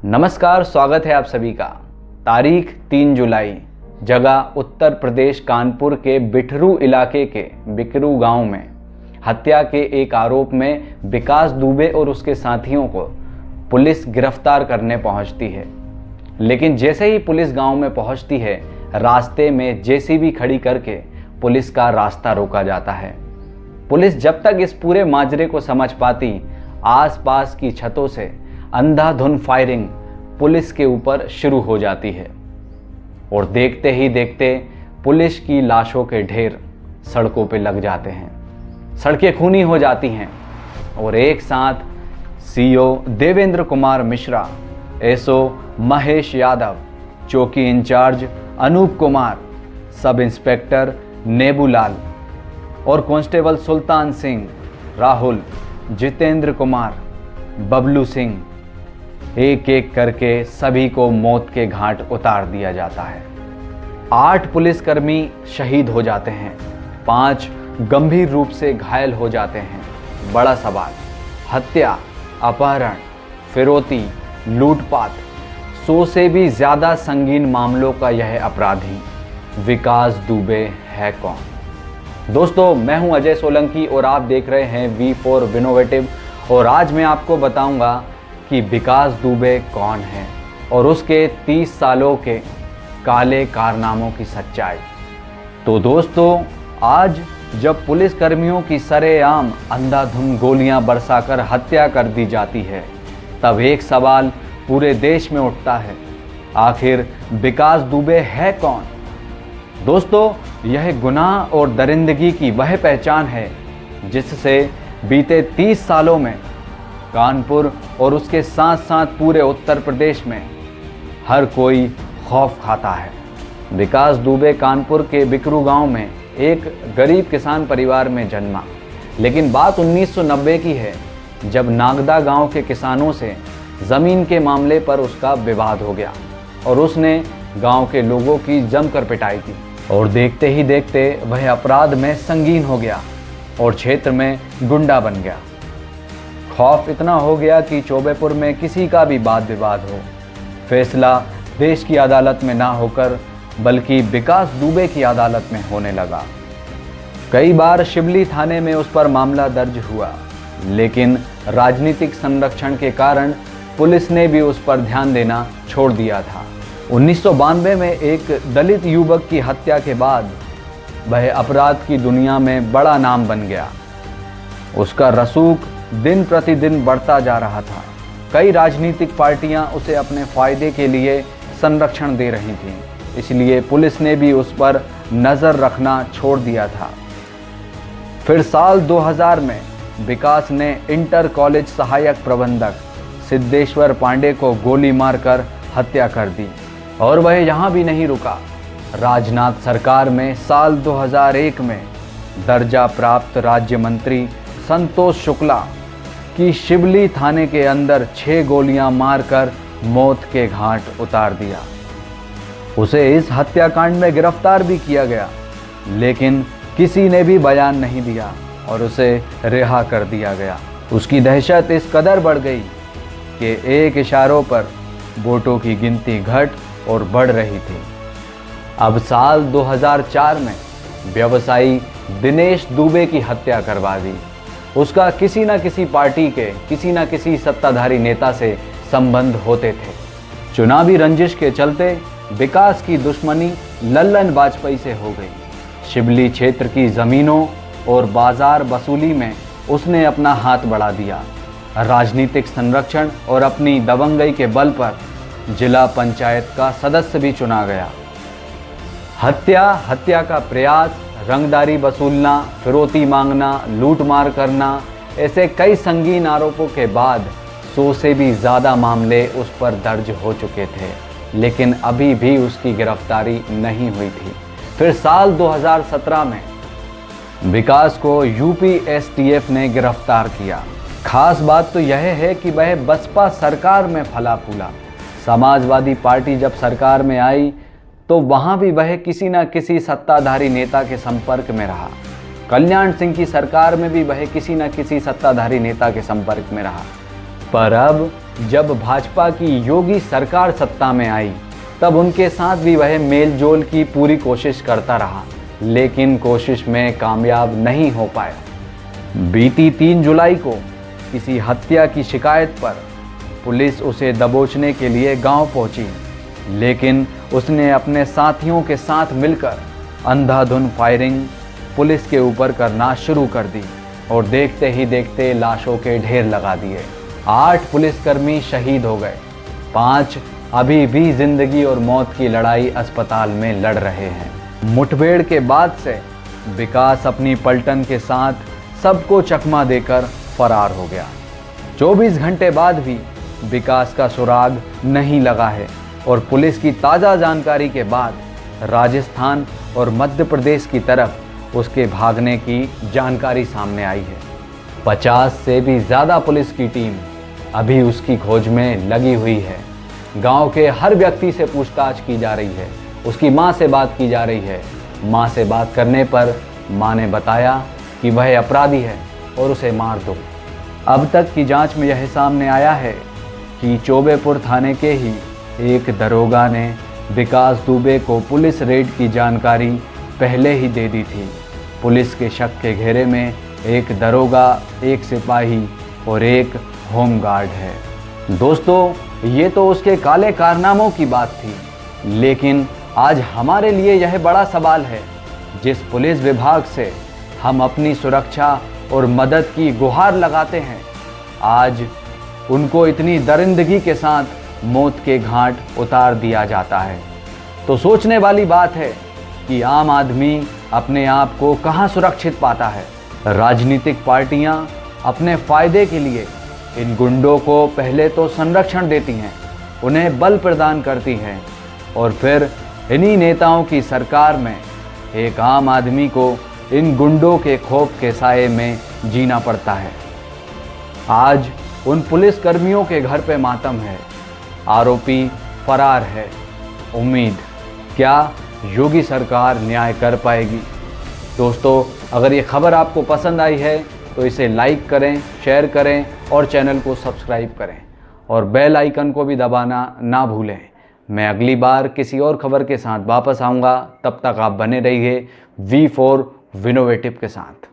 नमस्कार, स्वागत है आप सभी का। तारीख 3 जुलाई, जगह उत्तर प्रदेश कानपुर के बिठरू इलाके के बिकरू गांव में हत्या के एक आरोप में विकास दुबे और उसके साथियों को पुलिस गिरफ्तार करने पहुंचती है। लेकिन जैसे ही पुलिस गांव में पहुंचती है, रास्ते में जेसीबी खड़ी करके पुलिस का रास्ता रोका जाता है। पुलिस जब तक इस पूरे माजरे को समझ पाती, आसपास की छतों से अंधाधुंध फायरिंग पुलिस के ऊपर शुरू हो जाती है और देखते ही देखते पुलिस की लाशों के ढेर सड़कों पे लग जाते हैं। सड़कें खूनी हो जाती हैं और एक साथ सीओ देवेंद्र कुमार मिश्रा, एसओ महेश यादव, चौकी incharge Anup Kumar, sub inspector Nebulal और कांस्टेबल सुल्तान सिंह, राहुल, जितेंद्र कुमार, बबलू सिंह, एक एक करके सभी को मौत के घाट उतार दिया जाता है। 8 पुलिसकर्मी शहीद हो जाते हैं, 5 गंभीर रूप से घायल हो जाते हैं। बड़ा सवाल, हत्या, अपहरण, फिरौती, लूटपाट, 100 से भी ज़्यादा संगीन मामलों का यह अपराधी विकास दुबे है कौन? दोस्तों, मैं हूं अजय सोलंकी और आप देख रहे हैं V4 विनोवेटिव। और आज मैं आपको बताऊंगा कि विकास दुबे कौन है और उसके 30 सालों के काले कारनामों की सच्चाई। तो दोस्तों, आज जब पुलिसकर्मियों की सरेआम अंधाधुंध गोलियां बरसाकर हत्या कर दी जाती है, तब एक सवाल पूरे देश में उठता है, आखिर विकास दुबे है कौन? दोस्तों, यह गुनाह और दरिंदगी की वह पहचान है जिससे बीते 30 सालों में कानपुर और उसके साथ साथ पूरे उत्तर प्रदेश में हर कोई खौफ खाता है। विकास दुबे कानपुर के बिकरू गांव में एक गरीब किसान परिवार में जन्मा, लेकिन बात 1990 की है, जब नागदा गांव के किसानों से ज़मीन के मामले पर उसका विवाद हो गया और उसने गांव के लोगों की जमकर पिटाई की और देखते ही देखते वह अपराध में संगीन हो गया और क्षेत्र में गुंडा बन गया। खौफ इतना हो गया कि चौबेपुर में किसी का भी वाद विवाद हो, फैसला देश की अदालत में ना होकर बल्कि विकास दुबे की अदालत में होने लगा। कई बार शिवली थाने में उस पर मामला दर्ज हुआ, लेकिन राजनीतिक संरक्षण के कारण पुलिस ने भी उस पर ध्यान देना छोड़ दिया था। 1992 में एक दलित युवक की हत्या के बाद वह अपराध की दुनिया में बड़ा नाम बन गया। उसका रसूख दिन प्रतिदिन बढ़ता जा रहा था। कई राजनीतिक पार्टियां उसे अपने फायदे के लिए संरक्षण दे रही थीं, इसलिए पुलिस ने भी उस पर नज़र रखना छोड़ दिया था। फिर साल 2000 में विकास ने इंटर कॉलेज सहायक प्रबंधक सिद्धेश्वर पांडे को गोली मारकर हत्या कर दी और वह यहाँ भी नहीं रुका। राजनाथ सरकार में साल 2001 में दर्जा प्राप्त राज्य मंत्री संतोष शुक्ला की शिवली थाने के अंदर 6 गोलियां मारकर मौत के घाट उतार दिया। उसे इस हत्याकांड में गिरफ्तार भी किया गया, लेकिन किसी ने भी बयान नहीं दिया और उसे रिहा कर दिया गया। उसकी दहशत इस कदर बढ़ गई कि एक इशारों पर वोटों की गिनती घट और बढ़ रही थी। अब साल 2004 में व्यवसायी दिनेश दुबे की हत्या करवा दी। उसका किसी न किसी पार्टी के किसी न किसी सत्ताधारी नेता से संबंध होते थे। चुनावी रंजिश के चलते विकास की दुश्मनी लल्लन वाजपेयी से हो गई। शिवली क्षेत्र की ज़मीनों और बाजार वसूली में उसने अपना हाथ बढ़ा दिया। राजनीतिक संरक्षण और अपनी दबंगई के बल पर जिला पंचायत का सदस्य भी चुना गया। हत्या का प्रयास, रंगदारी वसूलना, फिरौती मांगना, लूटमार करना, ऐसे कई संगीन आरोपों के बाद 100 से भी ज़्यादा मामले उस पर दर्ज हो चुके थे, लेकिन अभी भी उसकी गिरफ्तारी नहीं हुई थी। फिर साल 2017 में विकास को यूपी एसटीएफ ने गिरफ्तार किया। खास बात तो यह है कि वह बसपा सरकार में फला फूला। समाजवादी पार्टी जब सरकार में आई तो वहाँ भी वह किसी न किसी सत्ताधारी नेता के संपर्क में रहा। कल्याण सिंह की सरकार में भी वह किसी न किसी सत्ताधारी नेता के संपर्क में रहा। पर अब जब भाजपा की योगी सरकार सत्ता में आई तब उनके साथ भी वह मेलजोल की पूरी कोशिश करता रहा, लेकिन कोशिश में कामयाब नहीं हो पाया। बीती 3 जुलाई को किसी हत्या की शिकायत पर पुलिस उसे दबोचने के लिए गांव पहुंची, लेकिन उसने अपने साथियों के साथ मिलकर अंधाधुंध फायरिंग पुलिस के ऊपर करना शुरू कर दी और देखते ही देखते लाशों के ढेर लगा दिए। 8 पुलिसकर्मी शहीद हो गए, 5 अभी भी जिंदगी और मौत की लड़ाई अस्पताल में लड़ रहे हैं। मुठभेड़ के बाद से विकास अपनी पलटन के साथ सबको चकमा देकर फरार हो गया। 24 घंटे बाद भी विकास का सुराग नहीं लगा है और पुलिस की ताज़ा जानकारी के बाद राजस्थान और मध्य प्रदेश की तरफ उसके भागने की जानकारी सामने आई है। 50 से भी ज़्यादा पुलिस की टीम अभी उसकी खोज में लगी हुई है। गांव के हर व्यक्ति से पूछताछ की जा रही है, उसकी मां से बात की जा रही है। मां से बात करने पर मां ने बताया कि वह अपराधी है और उसे मार दो। अब तक की जांच में यह सामने आया है कि चौबेपुर थाने के ही एक दरोगा ने विकास दुबे को पुलिस रेड की जानकारी पहले ही दे दी थी। पुलिस के शक के घेरे में एक दरोगा, एक सिपाही और एक होमगार्ड है। दोस्तों, ये तो उसके काले कारनामों की बात थी, लेकिन आज हमारे लिए यह बड़ा सवाल है, जिस पुलिस विभाग से हम अपनी सुरक्षा और मदद की गुहार लगाते हैं, आज उनको इतनी दरिंदगी के साथ मौत के घाट उतार दिया जाता है। तो सोचने वाली बात है कि आम आदमी अपने आप को कहां सुरक्षित पाता है। राजनीतिक पार्टियां अपने फायदे के लिए इन गुंडों को पहले तो संरक्षण देती हैं, उन्हें बल प्रदान करती हैं और फिर इन्हीं नेताओं की सरकार में एक आम आदमी को इन गुंडों के खौफ के साये में जीना पड़ता है। आज उन पुलिसकर्मियों के घर पे मातम है, आरोपी फरार है। उम्मीद, क्या योगी सरकार न्याय कर पाएगी? दोस्तों, अगर ये खबर आपको पसंद आई है तो इसे लाइक करें, शेयर करें और चैनल को सब्सक्राइब करें और बेल आइकन को भी दबाना ना भूलें। मैं अगली बार किसी और खबर के साथ वापस आऊँगा, तब तक आप बने रहिए V4 विनोवेटिव के साथ।